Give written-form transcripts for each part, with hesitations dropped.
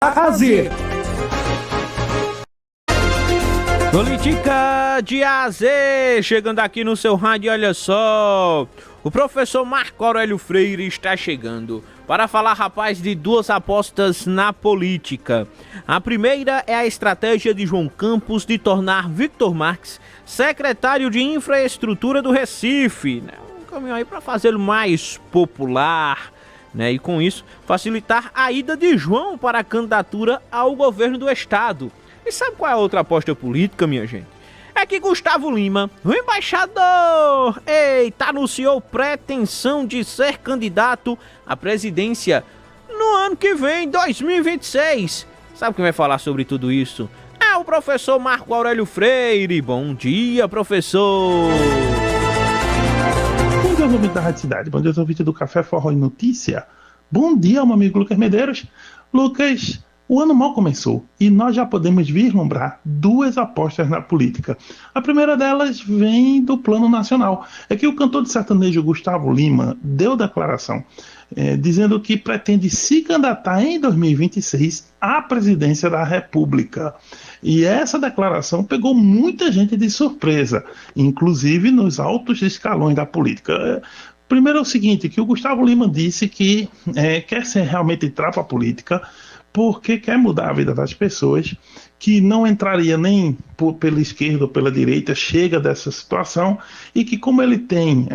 Fazer. Política de AZ, chegando aqui no seu rádio, olha só. O professor Marco Aurélio Freire está chegando para falar, rapaz, de duas apostas na política. A primeira é a estratégia de João Campos de tornar Victor Marques secretário de Infraestrutura do Recife, né? Um caminho aí para fazê-lo mais popular, né? E com isso facilitar a ida de João para a candidatura ao governo do estado. E sabe qual é a outra aposta política, minha gente? É que Gustavo Lima, o embaixador, anunciou pretensão de ser candidato à presidência no ano que vem, 2026. Sabe quem vai falar sobre tudo isso? É o professor Marco Aurélio Freire. Bom dia, professor! Bom dia aos ouvintes da Rádio Cidade, bom dia aos ouvintes do Café Forró e Notícia. Bom dia, meu amigo Lucas Medeiros. Lucas, o ano mal começou e nós já podemos vislumbrar duas apostas na política. A primeira delas vem do plano nacional. É que o cantor de sertanejo Gustavo Lima deu declaração dizendo que pretende se candidatar em 2026 à presidência da República. E essa declaração pegou muita gente de surpresa, inclusive nos altos escalões da política. Primeiro é o seguinte, que o Gustavo Lima disse que quer ser realmente entrar para a política porque quer mudar a vida das pessoas, que não entraria nem pela esquerda ou pela direita, chega dessa situação, e que como ele tem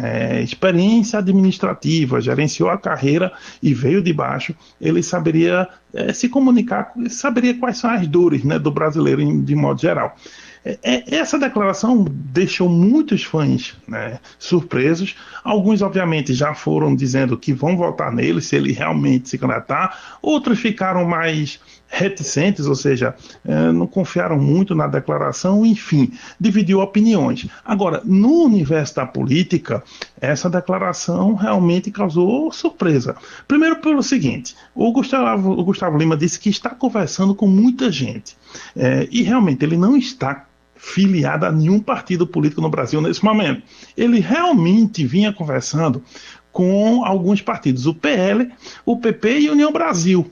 experiência administrativa, gerenciou a carreira e veio de baixo, ele saberia se comunicar, saberia quais são as dores, né, do brasileiro de modo geral. Essa declaração deixou muitos fãs, né, surpresos. Alguns, obviamente, já foram dizendo que vão votar nele se ele realmente se candidatar. Outros ficaram mais reticentes, ou seja, não confiaram muito na declaração. Enfim, dividiu opiniões. Agora, no universo da política, essa declaração realmente causou surpresa. Primeiro pelo seguinte, o Gustavo Lima disse que está conversando com muita gente. E realmente ele não está filiado a nenhum partido político no Brasil nesse momento. Ele realmente vinha conversando com alguns partidos, o PL, o PP e a União Brasil.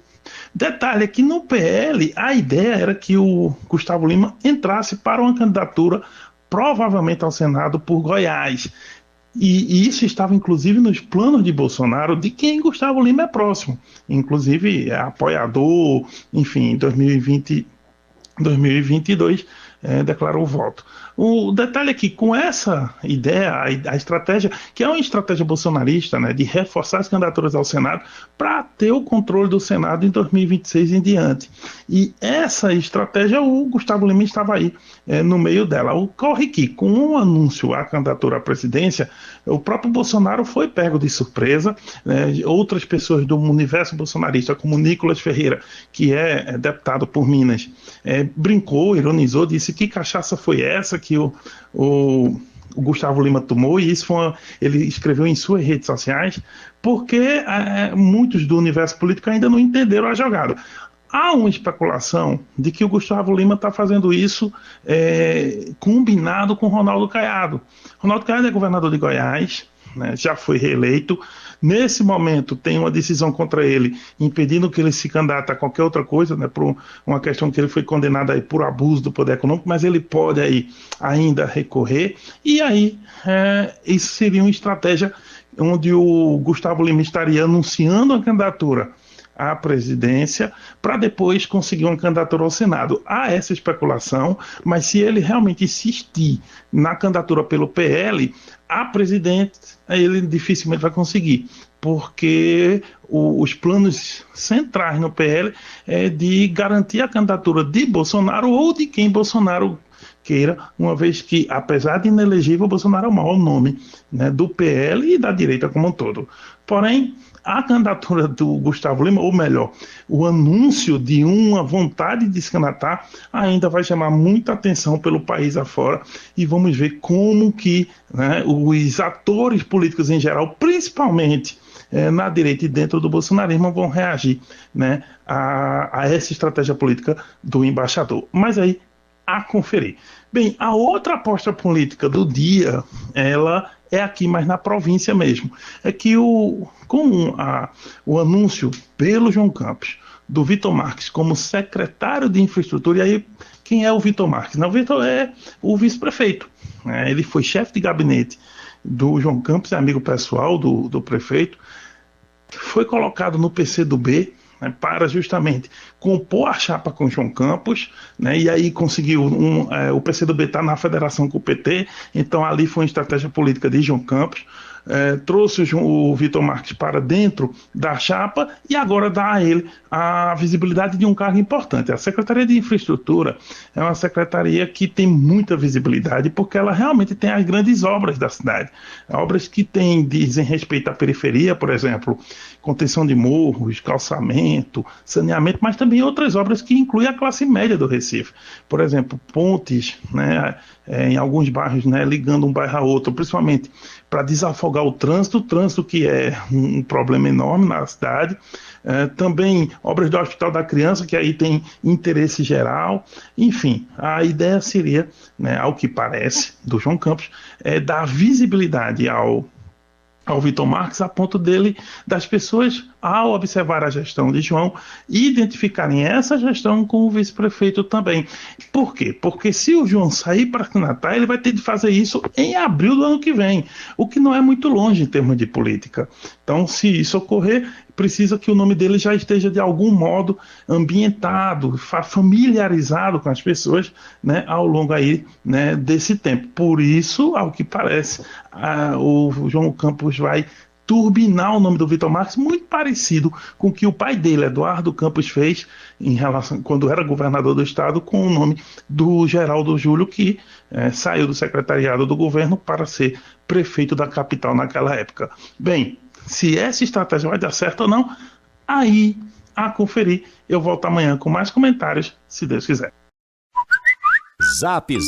Detalhe é que no PL a ideia era que o Gustavo Lima entrasse para uma candidatura provavelmente ao Senado por Goiás. E isso estava inclusive nos planos de Bolsonaro, de quem Gustavo Lima é próximo. Inclusive é apoiador, enfim, em 2022 declarou o voto. O detalhe é que com essa ideia, a estratégia, que é uma estratégia bolsonarista, né, de reforçar as candidaturas ao Senado para ter o controle do Senado em 2026 em diante. E essa estratégia, o Gustavo Lima estava aí no meio dela. Ocorre que, com o anúncio à candidatura à presidência, o próprio Bolsonaro foi pego de surpresa. Outras pessoas do universo bolsonarista, como Nicolas Ferreira, que é deputado por Minas, brincou, ironizou, disse que cachaça foi essa que o Gustavo Lima tomou, e isso ele escreveu em suas redes sociais, porque muitos do universo político ainda não entenderam a jogada. Há uma especulação de que o Gustavo Lima está fazendo isso combinado com Ronaldo Caiado. Ronaldo Caiado é governador de Goiás, né, já foi reeleito. Nesse momento tem uma decisão contra ele, impedindo que ele se candidate a qualquer outra coisa, né, por uma questão que ele foi condenado aí por abuso do poder econômico, mas ele pode aí ainda recorrer. E aí isso seria uma estratégia onde o Gustavo Lima estaria anunciando a candidatura à presidência para depois conseguir uma candidatura ao Senado. Há essa especulação, mas se ele realmente insistir na candidatura pelo PL, a presidente, ele dificilmente vai conseguir, porque os planos centrais no PL é de garantir a candidatura de Bolsonaro ou de quem Bolsonaro queira, uma vez que, apesar de inelegível, Bolsonaro é o maior nome, né, do PL e da direita como um todo. Porém, a candidatura do Gustavo Lima, ou melhor, o anúncio de uma vontade de se candidatar, ainda vai chamar muita atenção pelo país afora, e vamos ver como que, né, os atores políticos em geral, principalmente na direita e dentro do bolsonarismo, vão reagir, né, a essa estratégia política do embaixador. Mas aí, a conferir. Bem, a outra aposta política do dia, ela é aqui mais na província mesmo. É que com o anúncio pelo João Campos do Vitor Marques como secretário de infraestrutura. E aí, quem é o Vitor Marques? Não, o Vitor é o vice-prefeito, né? Ele foi chefe de gabinete do João Campos, é amigo pessoal do prefeito, foi colocado no PCdoB, né, para justamente compor a chapa com o João Campos, né, e aí conseguiu, o PCdoB está na federação com o PT, então ali foi uma estratégia política de João Campos, trouxe o Vitor Marques para dentro da chapa e agora dá a ele a visibilidade de um cargo importante. A Secretaria de Infraestrutura é uma secretaria que tem muita visibilidade porque ela realmente tem as grandes obras da cidade. Obras que dizem respeito à periferia, por exemplo, contenção de morros, calçamento, saneamento, mas também outras obras que incluem a classe média do Recife. Por exemplo, pontes, né, em alguns bairros, né, ligando um bairro a outro, principalmente para desafogar o trânsito que é um problema enorme na cidade. Também obras do Hospital da Criança, que aí tem interesse geral. Enfim, a ideia seria, né, ao que parece, do João Campos, dar visibilidade ao Vitor Marques, a ponto das pessoas, ao observar a gestão de João, identificarem essa gestão com o vice-prefeito também. Por quê? Porque se o João sair para candidatar, ele vai ter de fazer isso em abril do ano que vem, o que não é muito longe em termos de política. Então, se isso ocorrer, precisa que o nome dele já esteja de algum modo ambientado, familiarizado com as pessoas, né, ao longo aí, né, desse tempo. Por isso, ao que parece, o João Campos vai turbinar o nome do Vitor Marques, muito parecido com o que o pai dele, Eduardo Campos, fez em relação, quando era governador do estado, com o nome do Geraldo Júlio, que saiu do secretariado do governo para ser prefeito da capital naquela época. Bem, se essa estratégia vai dar certo ou não, aí a conferir. Eu volto amanhã com mais comentários, se Deus quiser. Zap.